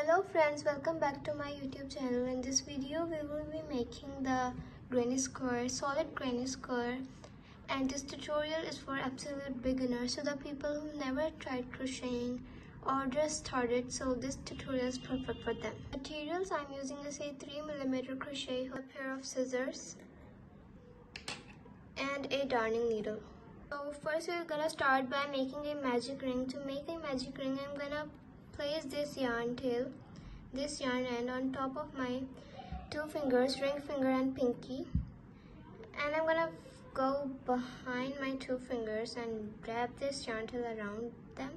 Hello friends, welcome back to my YouTube channel. In this video we will be making the granny square, solid granny square, and this tutorial is for absolute beginners, so the people who never tried crocheting or just started, so this tutorial is perfect for them. Materials I'm using is a 3mm crochet hook, a pair of scissors and a darning needle. So first we're gonna start by making a magic ring. To make a magic ring, I'm gonna place this yarn end on top of my two fingers, ring finger and pinky, and I'm gonna go behind my two fingers and wrap this yarn tail around them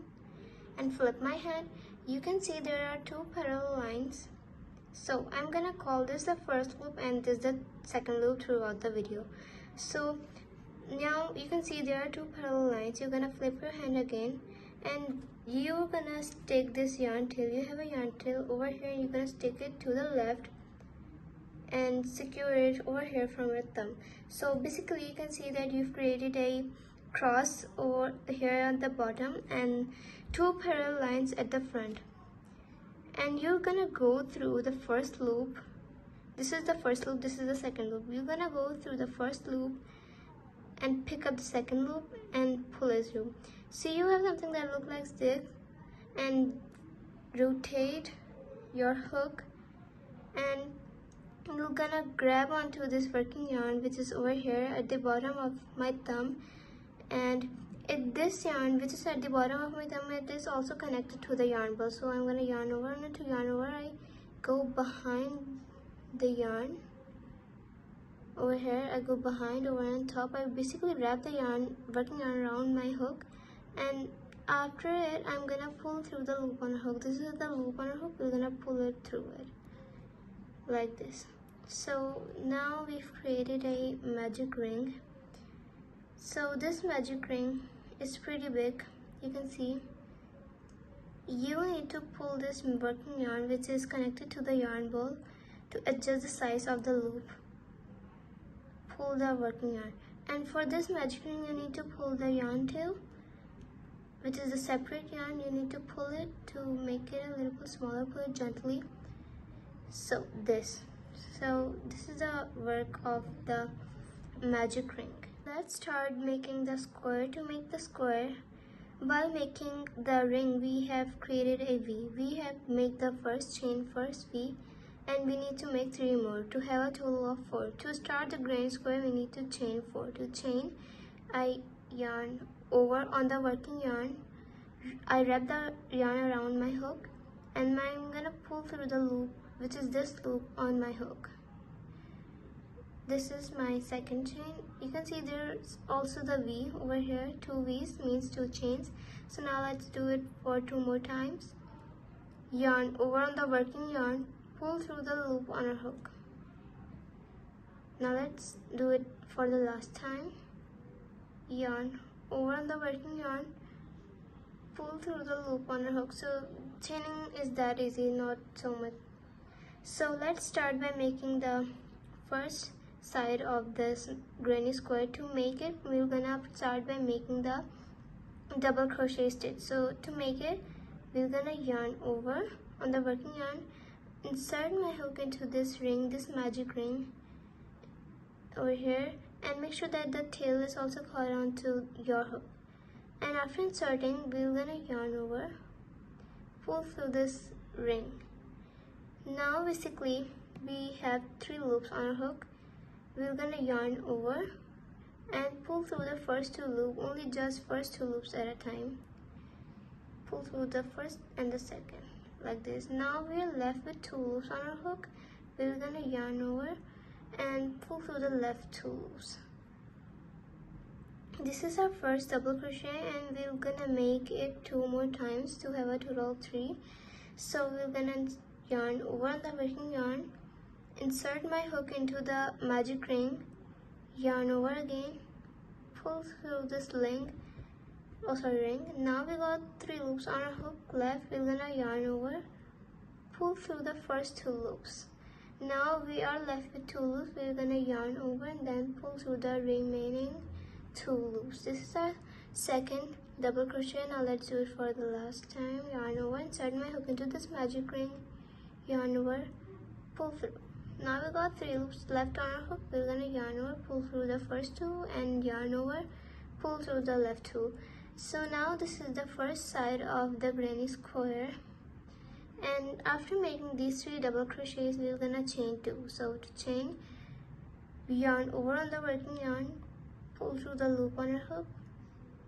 and flip my head. You can see there are two parallel lines, so I'm gonna call this the first loop and this the second loop throughout the video. So now you can see there are two parallel lines. You're gonna flip your hand again and you're gonna stick this yarn tail. You have a yarn tail over here, you're gonna stick it to the left and secure it over here from your thumb. So basically you can see that you've created a cross over here at the bottom and two parallel lines at the front, and you're gonna go through the first loop. This is the first loop, this is the second loop. You're gonna go through the first loop and pick up the second loop and pull it through. See, you have something that looks like this, and rotate your hook and you're gonna grab onto this working yarn which is over here at the bottom of my thumb, and this yarn which is at the bottom of my thumb, it is also connected to the yarn ball. So I'm gonna yarn over, and to yarn over I go behind the yarn. Over here I go behind, over and top. I basically wrap the working yarn around my hook, and after it I'm gonna pull through the loop on a hook. This is the loop on a hook. We're gonna pull it through it like this. So now we've created a magic ring. So this magic ring is pretty big. You can see you need to pull this working yarn which is connected to the yarn ball to adjust the size of the loop. Pull the working yarn, and for this magic ring you need to pull the yarn tail, which is a separate yarn. You need to pull it to make it a little bit smaller. Pull it gently. So this is the work of the magic ring. Let's start making the square. To make the square, while making the ring we have created a V. We have made the first V, and we need to make 3 more to have a total of 4. To start the granny square we need to chain 4. To chain, I yarn over on the working yarn, I wrap the yarn around my hook, and I'm gonna pull through the loop which is this loop on my hook. This is my second chain. You can see there's also the V over here. 2 V's means 2 chains. So now let's do it for 2 more times. Yarn over on the working yarn, pull through the loop on our hook. Now let's do it for the last time. Yarn over on the working yarn, pull through the loop on our hook. So chaining is that easy, not so much. So let's start by making the first side of this granny square. To make it, we're gonna start by making the double crochet stitch. So to make it, we're gonna yarn over on the working yarn, insert my hook into this ring, this magic ring over here, and make sure that the tail is also caught onto your hook. And after inserting, we're gonna yarn over, pull through this ring. Now basically we have 3 loops on our hook. We're gonna yarn over and pull through the first 2 loops, only just first 2 loops at a time. Pull through the first and the second like this. Now we are left with 2 loops on our hook. We're gonna yarn over and pull through the left 2 loops. This is our first double crochet, and we're gonna make it 2 more times to have a total of 3. So we're gonna yarn over on the working yarn, insert my hook into the magic ring, yarn over again, pull through this ring. Now we got 3 loops on our hook left. We're gonna yarn over, pull through the first 2 loops. Now we are left with 2 loops. We're gonna yarn over and then pull through the remaining 2 loops. This is our second double crochet. Now let's do it for the last time. Yarn over, insert my hook into this magic ring, yarn over, pull through. Now we got 3 loops left on our hook. We're gonna yarn over, pull through the first 2 and yarn over, pull through the left 2. So now this is the first side of the granny square, and after making these 3 double crochets we're gonna chain 2. So to chain, yarn over on the working yarn, pull through the loop on your hook,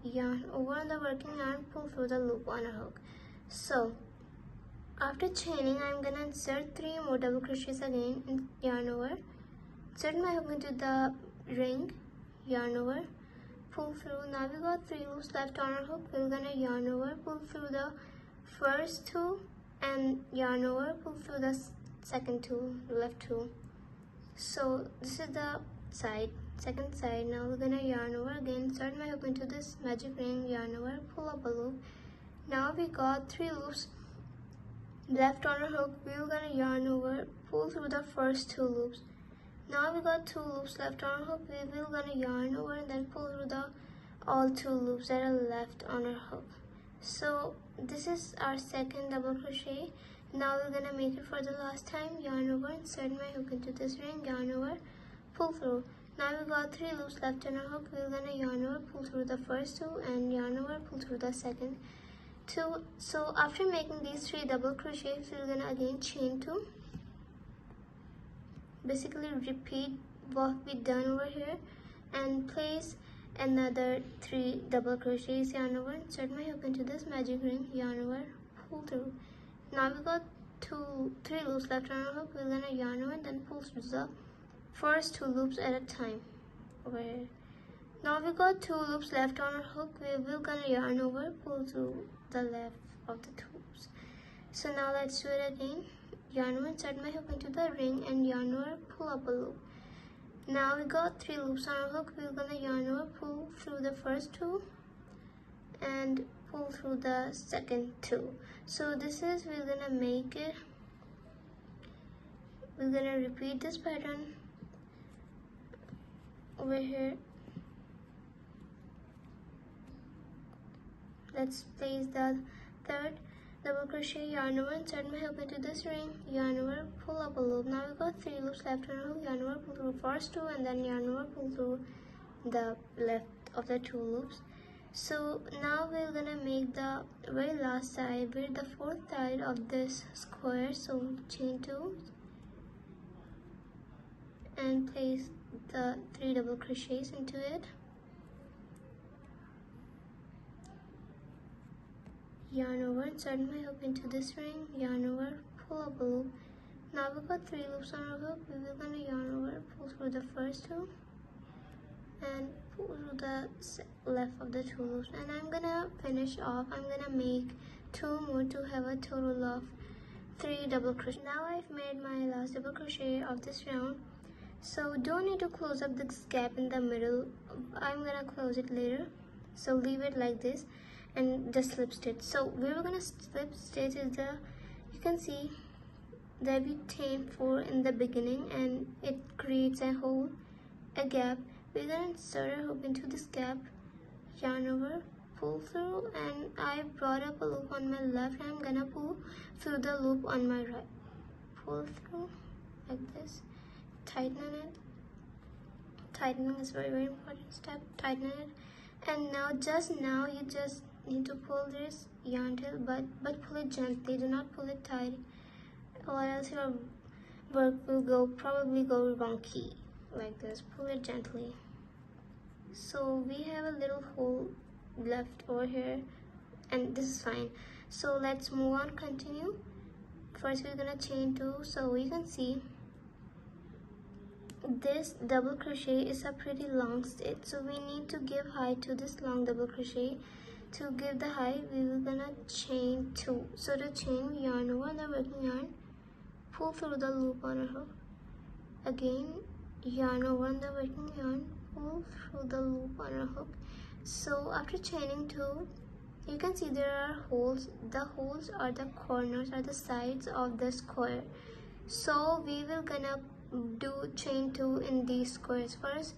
yarn over on the working yarn, pull through the loop on a hook. So after chaining, I'm gonna insert 3 more double crochets again and yarn over, insert my hook into the ring, yarn over, pull through. Now we got 3 loops left on our hook. We're gonna yarn over, pull through the first 2 and yarn over, pull through the second 2, left 2. So this is the second side. Now we're gonna yarn over again, insert my hook into this magic ring, yarn over, pull up a loop. Now we got 3 loops left on our hook. We're gonna yarn over, pull through the first 2 loops. Now we got 2 loops left on our hook. We're gonna yarn over and then pull through the all 2 loops that are left on our hook. So this is our second double crochet. Now we're gonna make it for the last time. Yarn over, insert my hook into this ring, yarn over, pull through. Now we got 3 loops left on our hook. We're gonna yarn over, pull through the first 2 and yarn over, pull through the second 2. So after making these 3 double crochets, we're gonna again chain 2. Basically repeat what we done over here and place another 3 double crochets, yarn over, insert my hook into this magic ring, yarn over, pull through. Now we got 3 loops left on our hook. We're gonna yarn over and then pull through the first 2 loops at a time over here. Now we got 2 loops left on our hook. We're gonna yarn over, pull through the left of the 2 loops. So now let's do it again. Yarn over, insert my hook into the ring and yarn over, pull up a loop. Now we got 3 loops on our hook. We're gonna yarn over, pull through the first 2 and pull through the second 2. So this is, we're gonna make it, we're gonna repeat this pattern over here. Let's place the third double crochet, yarn over, insert my hook into this ring, yarn over, pull up a loop. Now we got 3 loops left on our hook. Yarn over, pull through first 2 and then yarn over, pull through the left of the 2 loops. So now we're gonna make the very last side, we're the 4th side of this square. So chain 2 and place the 3 double crochets into it, yarn over, insert my hook into this ring, yarn over, pull up a loop. Now we've got 3 loops on our hook. We're gonna yarn over, pull through the first 2 and pull through the left of the 2 loops, and I'm gonna finish off. I'm gonna make 2 more to have a total of 3 double crochet. Now I've made my last double crochet of this round, so don't need to close up this gap in the middle. I'm gonna close it later, so leave it like this and just slip stitch. So we were gonna slip stitch is the, you can see that we chain 4 in the beginning and it creates a hole, a gap. We're gonna insert our hook into this gap, yarn over, pull through, and I brought up a loop on my left and I'm gonna pull through the loop on my right. Pull through like this, tighten it. Tightening is very important step, tighten it. And now you just need to pull this yarn tail, but pull it gently, do not pull it tight or else your work will probably go wonky. Like this, pull it gently. So we have a little hole left over here and this is fine. So let's move on, continue. First we're gonna chain 2. So you can see this double crochet is a pretty long stitch, so we need to give height to this long double crochet. To give the height, we were gonna chain 2. So to chain, we yarn over the working yarn, pull through the loop on our hook, again yarn over on the working yarn, pull through the loop on our hook. So after chaining 2, you can see there are holes. The holes are the corners or the sides of the square. So we will gonna do chain 2 in these squares. First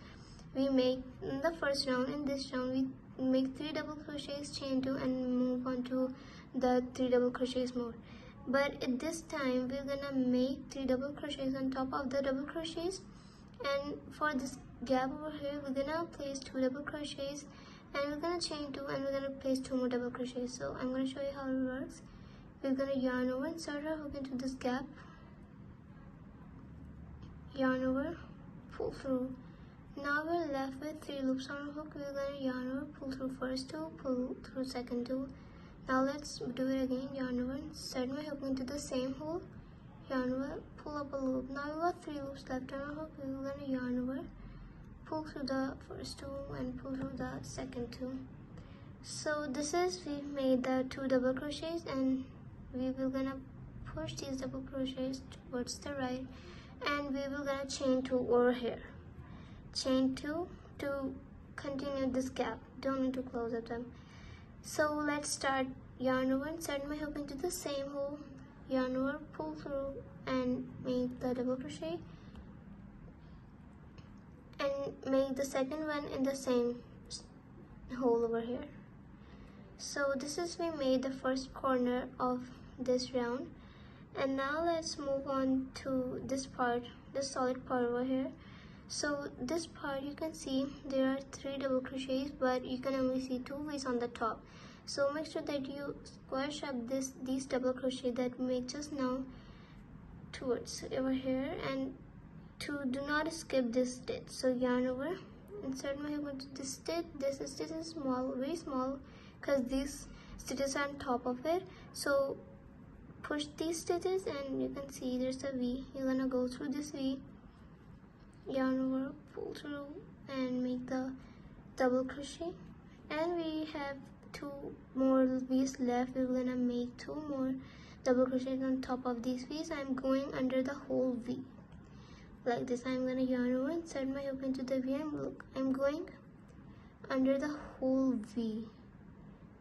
we make in the first round, in this round we make 3 double crochets, chain 2 and move on to the 3 double crochets more. but at this time we're gonna make 3 double crochets on top of the double crochets, and for this gap over here we're gonna place 2 double crochets, and we're gonna chain 2, and we're gonna place 2 more double crochets. So I'm gonna show you how it works. We're gonna yarn over, insert our hook into this gap, yarn over, pull through. Now we're left with 3 loops on our hook. We're gonna yarn over, pull through first 2, pull through second 2. Now let's do it again. Yarn over, insert my hook into the same hole, yarn over, pull up a loop. Now we got 3 loops left on our hook. We're gonna yarn over, pull through the first 2 and pull through the second 2. So this is, we made the 2 double crochets, and we will gonna push these double crochets towards the right, and we will gonna chain 2 over here. Chain 2 to continue this gap. Don't need to close up them. So let's start. Yarn over, insert my hook into the same hole, yarn over, pull through, and make the double crochet, and make the second one in the same hole over here. So this is, we made the first corner of this round, and now let's move on to this part, this solid part over here. So this part, you can see there are 3 double crochets, but you can only see 2 ways on the top. So make sure that you squash up these double crochet that we made just now towards over here, and do not skip this stitch. So yarn over, insert my hook into this stitch. This stitch is small, very small, because these stitches are on top of it. So push these stitches, and you can see there's a V. You're gonna go through this V, yarn over, pull through, and make the double crochet. And we have 2 more V's left. We're gonna make 2 more double crochets on top of these V's. I'm going under the whole V like this. I'm gonna yarn over, insert my hook into the V, and look, I'm going under the whole V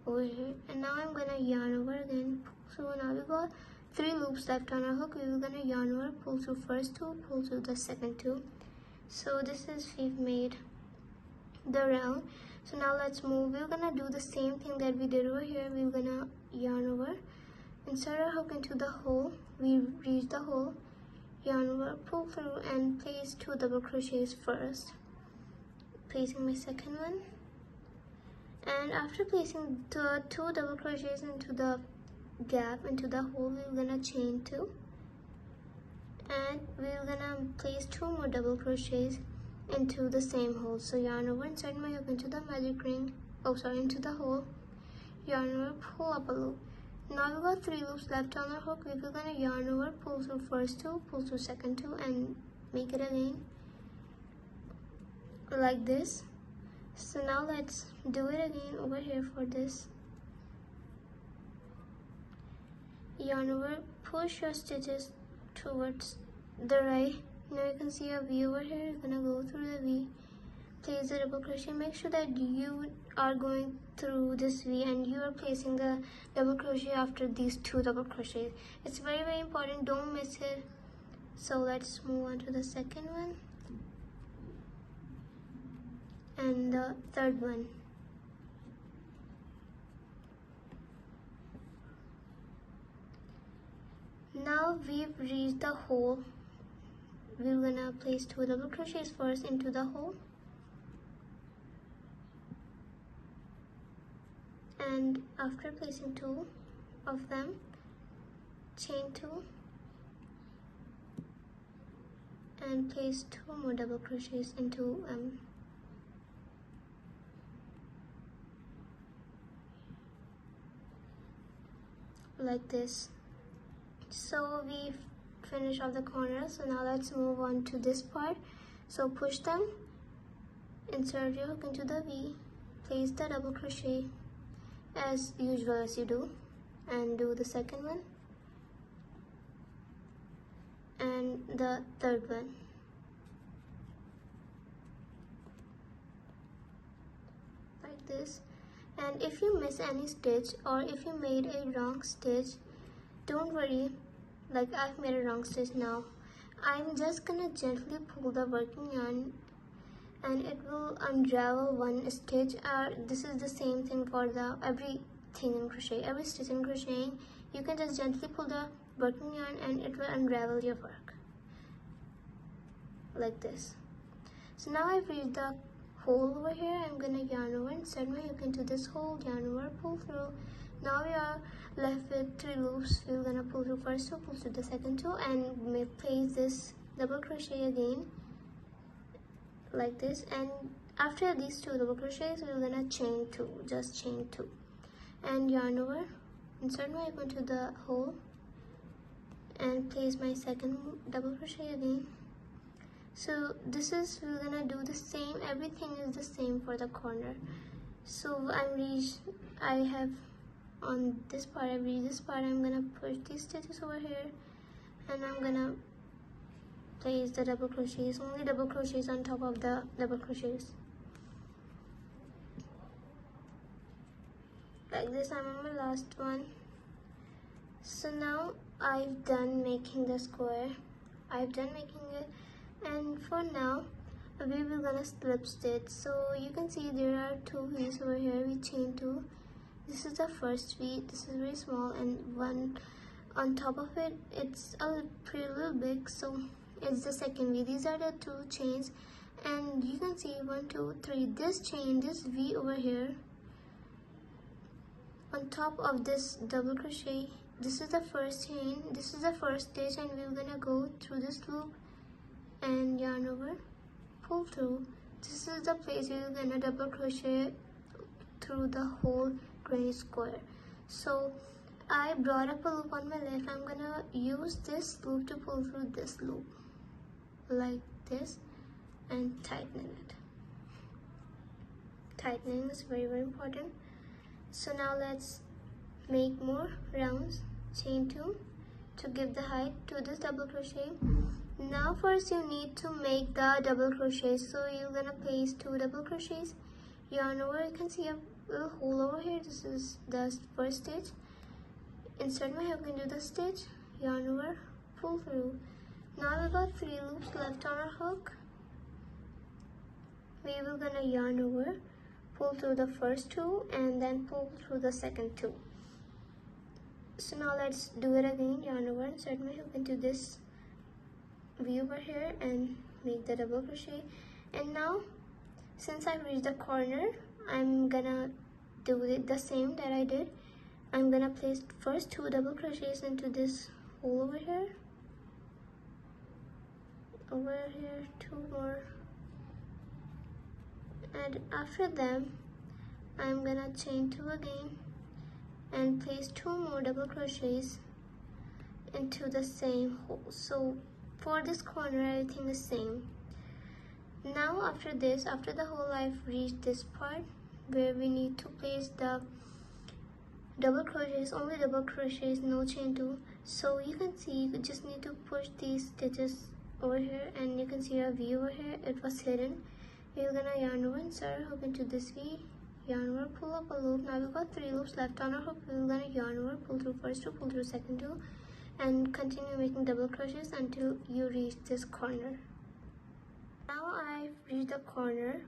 over here. And now I'm gonna yarn over again. So now we got 3 loops left on our hook. We're gonna yarn over, pull through first 2, pull through the second 2. So this is, we've made the round. So now let's move. We're gonna do the same thing that we did over here. We're gonna yarn over, insert our hook into the hole. We reach the hole, yarn over, pull through, and place 2 double crochets first. Placing my second one, and after placing the 2 double crochets into the gap, into the hole, we're gonna chain 2, and we're gonna place 2 more double crochets into the same hole. So yarn over, insert my hook into the magic ring, into the hole, yarn over, pull up a loop. Now we've got 3 loops left on our hook. We're gonna yarn over, pull through first 2, pull through second 2, and make it again like this. So now let's do it again over here for this. Yarn over, push your stitches towards the right. Now you can see a V over here. You're gonna go through the V, place the double crochet. Make sure that you are going through this V and you are placing the double crochet after these 2 double crochets. It's very, very important, don't miss it. So let's move on to the second one and the third one. Now we've reached the hole. We're gonna place 2 double crochets first into the hole, and after placing 2 of them, chain 2 and place 2 more double crochets into like this. So we've finished off the corners. So now let's move on to this part. So push them, insert your hook into the V, place the double crochet as usual as you do, and do the second one and the third one. Like this. And if you miss any stitch or if you made a wrong stitch, don't worry, like I've made a wrong stitch now. I'm just gonna gently pull the working yarn and it will unravel one stitch. This is the same thing for everything in crochet. Every stitch in crocheting, you can just gently pull the working yarn and it will unravel your work like this. So now I've reached the hole over here. I'm gonna yarn over, insert my hook into this hole, yarn over, pull through. Now we are left with 3 loops. We're gonna pull through first 2, pull through the second 2, and place this double crochet again like this. And after these 2 double crochets, we're gonna chain 2, just chain 2, and yarn over, insert my hook into the hole, and place my second double crochet again. So this is, we're gonna do the same, everything is the same for the corner. So I have on this part, I've reached this part, I'm gonna push these stitches over here, and I'm gonna place the double crochets, only double crochets on top of the double crochets. Like this. I'm on my last one. So now I've done making the square. I've done making it, and for now we will gonna slip stitch. So you can see there are 2 V's over here. We chain 2. This is the first V. This is very small, and one on top of it, it's a pretty little big, so it's the second V. These are the 2 chains, and you can see 1, 2, 3. This chain, this V over here, on top of this double crochet, this is the first chain, this is the first stitch, and we're gonna go through this loop and yarn over, pull through. This is the place we're gonna double crochet through the whole granny square. So I brought up a loop on my left. I'm gonna use this loop to pull through this loop like this and tighten it. Tightening is very, very important. So now let's make more rounds. Chain 2 to give the height to this double crochet. Now first you need to make the double crochet. So you're gonna place 2 double crochets, yarn over. You can see a little hole over here. This is the first stitch. Insert my hook into the stitch, yarn over, pull through. Now we've got 3 loops left on our hook. We will gonna yarn over, pull through the first 2, and then pull through the second 2. So now let's do it again. Yarn over, insert my hook into this V over here and make the double crochet. And now since I've reached the corner, I'm gonna do it the same that I did. I'm gonna place first 2 double crochets into this hole over here, 2 more, and after them I'm gonna chain 2 again and place 2 more double crochets into the same hole. So for this corner everything is same. Now after this, after the hole, I've reached this part where we need to place the double crochets, only double crochets, no chain 2. So you can see you just need to push these stitches over here, and you can see a V over here, it was hidden. We're gonna yarn over, insert hook into this V, yarn over, pull up a loop. Now we've got 3 loops left on our hook. We're gonna yarn over, pull through first 2, pull through second 2, and continue making double crochets until you reach this corner. Now I've reached the corner,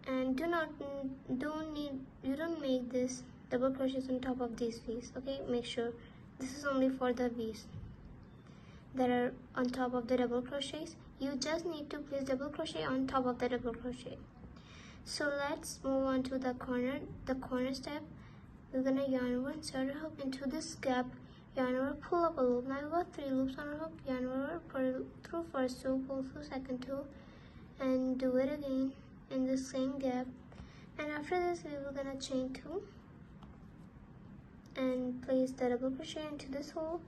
and you don't make this double crochets on top of these V's, okay? Make sure this is only for the V's that are on top of the double crochets. You just need to place double crochet on top of the double crochet. So let's move on to the corner step. We're gonna yarn over, insert a hook into this gap, yarn over, pull up a loop. Now we've got 3 loops on our hook, yarn over, pull through first 2, pull through second 2, and do it again in the same gap. And after this, we were gonna chain 2 and place the double crochet into this hole,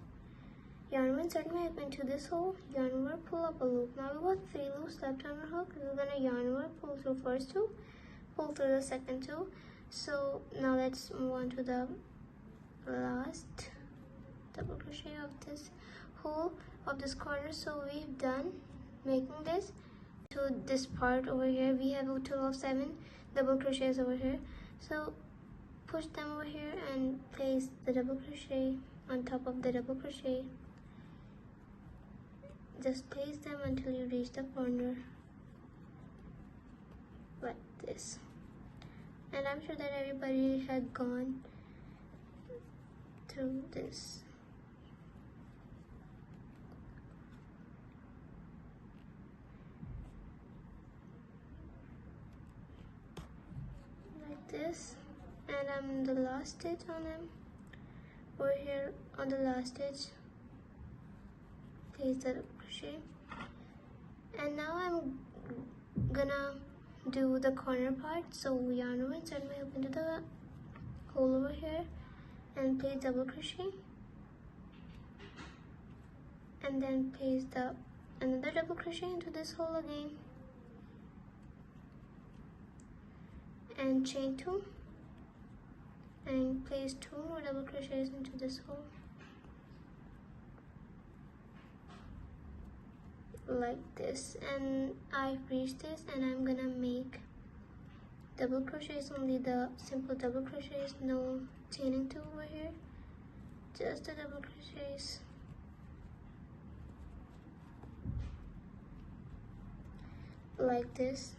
yarn over, insert my hook into this hole, yarn over, pull up a loop. Now we've got 3 loops left on our hook. We're gonna yarn over, pull through first 2, pull through the second 2. So now let's move on to the last double crochet of this hole of this corner. So we've done making this to this part over here. We have a total of 7 double crochets over here. So push them over here and place the double crochet on top of the double crochet. Just place them until you reach the corner like this. And I'm sure that everybody had gone through this. Like this, and I'm the last stitch on them. Over here on the last stitch, place the double crochet, and now I'm gonna do the corner part. So yarn over, insert my hook into the hole over here, and place double crochet, and then place another double crochet into this hole again, and chain 2, and place 2 more double crochets into this hole, like this. And I've reached this, and I'm gonna make double crochets, only the simple double crochets, no chaining 2 over here, just the double crochets, like this.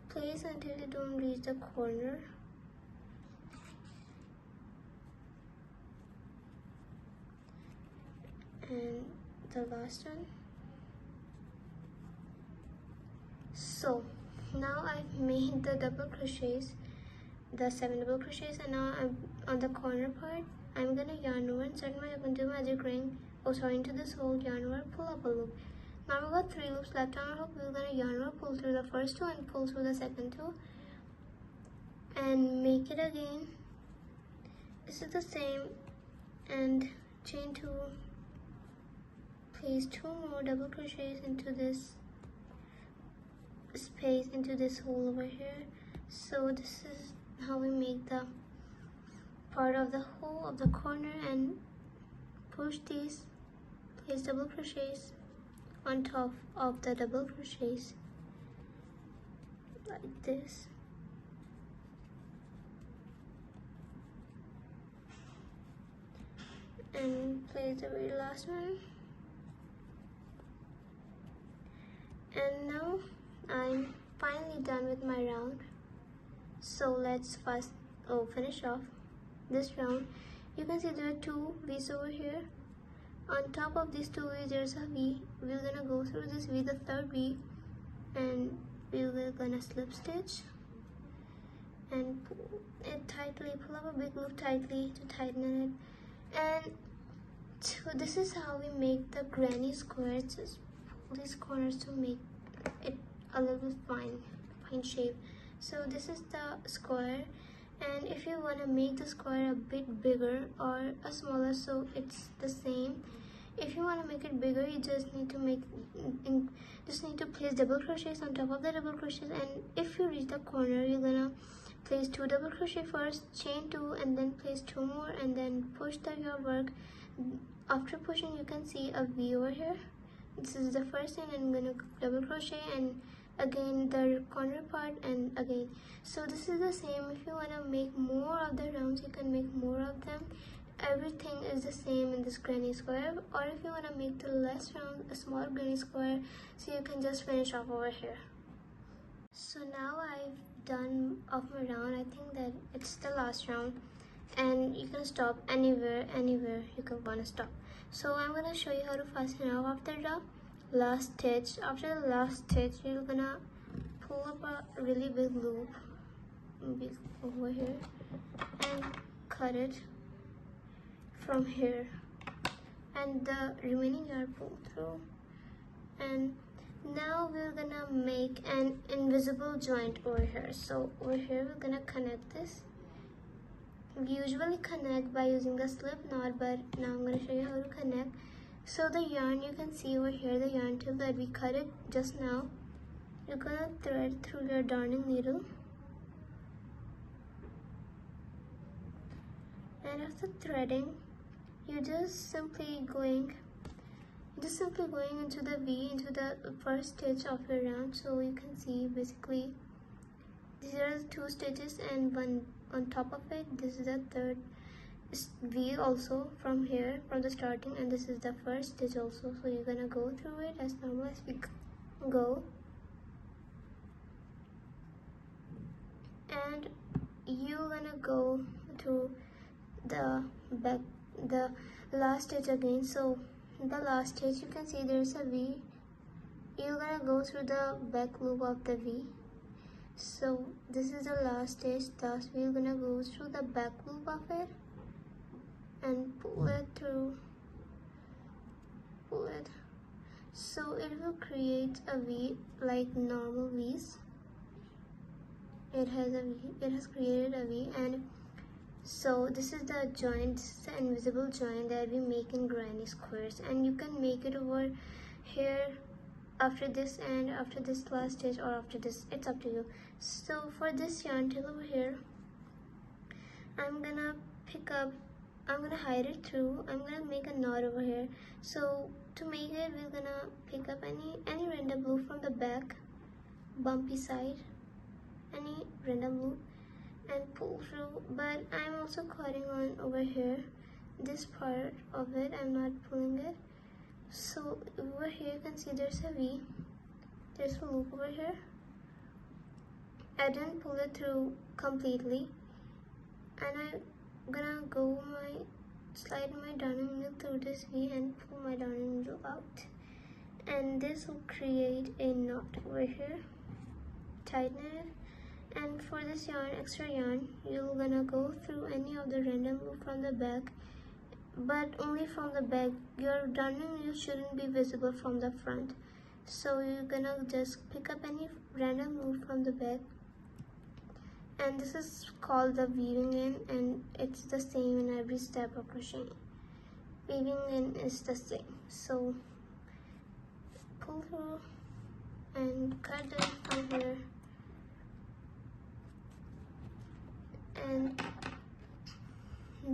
Place until you don't reach the corner. And the last one. So now I've made the double crochets, the 7 double crochets, and now I'm on the corner part. I'm gonna yarn over, insert my hook into magic ring, into this hole, yarn over, pull up a loop. Now we've got 3 loops left on our hook. We're gonna yarn over, pull through the first 2 and pull through the second 2, and make it again. This is the same, and chain 2, place 2 more double crochets into this space, into this hole over here. So this is how we make the part of the hole of the corner, and push these, place double crochets on top of the double crochets, like this. And place the very last one. And now I'm finally done with my round. So let's first finish off this round. You can see there are 2 V's over here. On top of these 2 V's, there's a V. We're gonna go through this V, the third V, and we're gonna slip stitch and pull it tightly. Pull up a big loop tightly to tighten it. And so this is how we make the granny square. Just pull these corners to make it a little bit fine shape. So this is the square, and if you want to make the square a bit bigger or a smaller, so it's the same. If you want to make it bigger, you just need to place double crochets on top of the double crochets, and if you reach the corner, you're gonna place 2 double crochet first, chain 2, and then place 2 more, and then push your work. After pushing, you can see a V over here. This is the first thing, and I'm gonna double crochet, and again the corner part, and again. So this is the same. If you want to make more of the rounds, you can make more of them. Everything is the same in this granny square. Or if you want to make the last round a small granny square, so you can just finish off over here. So now I've done off my round. I think that it's the last round, and you can stop anywhere you can want to stop. So I'm gonna show you how to fasten off after the last stitch. After the last stitch, you're gonna pull up a really big loop over here and cut it from here, and the remaining yarn pull through. And now we're gonna make an invisible joint over here. So over here we're gonna connect this. We usually connect by using the slip knot, but now I'm going to show you how to connect. So the yarn, you can see over here, the yarn tip that we cut it just now, you're going to thread through your darning needle, and after threading, you're just simply going into the V, into the first stitch of your round. So you can see basically these are 2 stitches and one on top of it. This is the third V also from here, from the starting, and this is the first stitch also. So you're gonna go through it as normal as we go, and you're gonna go through the back, the last stitch again. So the last stitch, you can see there's a V. You're gonna go through the back loop of the V. So this is the last stitch, thus we're gonna go through the back loop of it and pull it through, pull it, so it will create a V like normal V's. It has a V, it has created a V. And so this is the joint, this is the invisible joint that we make in granny squares, and you can make it over here after this and after this last stitch, or after this, it's up to you. So for this yarn tail over here, I'm gonna pick up, I'm gonna hide it through, I'm gonna make a knot over here. So to make it, we're gonna pick up any random loop from the back, bumpy side, any random loop, and pull through. But I'm also cutting on over here, this part of it, I'm not pulling it. So over here you can see there's a V, there's a loop over here. I didn't pull it through completely, and I'm gonna go slide my darning needle through this V and pull my darning needle out, and this will create a knot over here, tighten it. And for this yarn, extra yarn, you're gonna go through any of the random loop from the back, but only from the back. Your darning needle shouldn't be visible from the front, so you're gonna just pick up any random loop from the back, and this is called the weaving in, and it's the same in every step of crocheting. Weaving in is the same. So pull through and cut it from here, and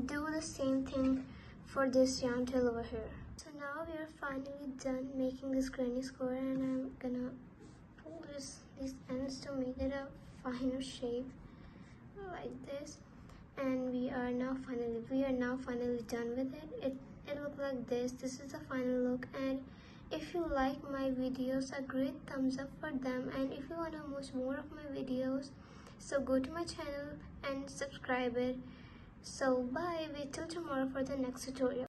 do the same thing for this yarn tail over here. So now we are finally done making this granny square, and I'm gonna pull these ends to make it a finer shape like this. And we are now finally done with it. It looks like this. This is the final look. And if you like my videos, a great thumbs up for them. And if you want to watch more of my videos, so go to my channel and subscribe it. So bye, wait till tomorrow for the next tutorial.